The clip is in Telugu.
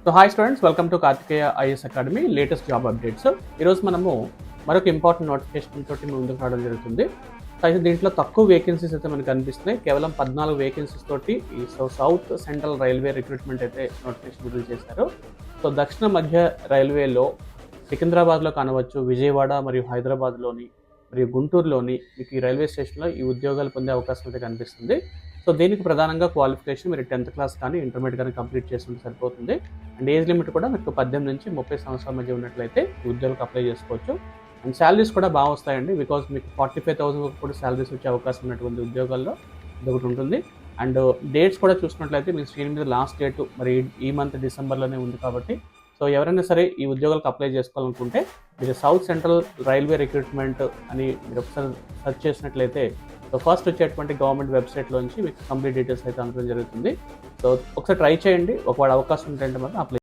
So hi students, welcome to Karthikeya IAS academy latest job updates. ఈరోజు మనము మరొక ఇంపార్టెంట్ నోటిఫికేషన్ తోటి మేము ముందుకు రావడం జరుగుతుంది. సో అయితే దీంట్లో తక్కువ వేకెన్సీస్ అయితే మనకు కనిపిస్తున్నాయి. కేవలం 14 వేకెన్సీస్ తోటి ఈ సౌత్ సెంట్రల్ రైల్వే రిక్రూట్మెంట్ అయితే నోటిఫికేషన్ విడుదల చేశారు. సో దక్షిణ మధ్య రైల్వేలో సికింద్రాబాద్లో కానవచ్చు, విజయవాడ మరియు హైదరాబాద్లోని మరియు గుంటూరులోని మీకు ఈ రైల్వే స్టేషన్లో ఈ ఉద్యోగాలు పొందే అవకాశం అయితే కనిపిస్తుంది. సో దీనికి ప్రధానంగా క్వాలిఫికేషన్ మీరు 10th క్లాస్ కానీ ఇంటర్మీడియట్ కానీ కంప్లీట్ చేసుకుంటే సరిపోతుంది. అండ్ ఏజ్ లిమిట్ కూడా మీకు 18 నుంచి 30 సంవత్సరాల మధ్య ఉన్నట్లయితే ఈ ఉద్యోగాలకు అప్లై చేసుకోవచ్చు. అండ్ శాలరీస్ కూడా బాగా వస్తాయండి. బికాజ్ మీకు 45,000 వరకు కూడా శాలరీస్ వచ్చే అవకాశం ఉన్నటువంటి ఉద్యోగాల్లో ఇది ఒకటి ఉంటుంది. అండ్ డేట్స్ కూడా చూసుకున్నట్లయితే మీకు స్క్రీన్ మీద లాస్ట్ డేట్ మరి ఈ మంత్ డిసెంబర్లోనే ఉంది కాబట్టి సో ఎవరైనా సరే ఈ ఉద్యోగాలకు అప్లై చేసుకోవాలనుకుంటే మీరు సౌత్ సెంట్రల్ రైల్వే రిక్రూట్మెంట్ అని మీరు ఒకసారి సెర్చ్ చేసినట్లయితే సో ఫస్ట్ వచ్చేటువంటి గవర్నమెంట్ వెబ్సైట్లోంచి మీకు కంప్లీట్ డీటెయిల్స్ అయితే అందడం జరుగుతుంది. సో ఒకసారి ట్రై చేయండి. ఒకవేళ అవకాశం ఉంటే మాత్రం అప్లై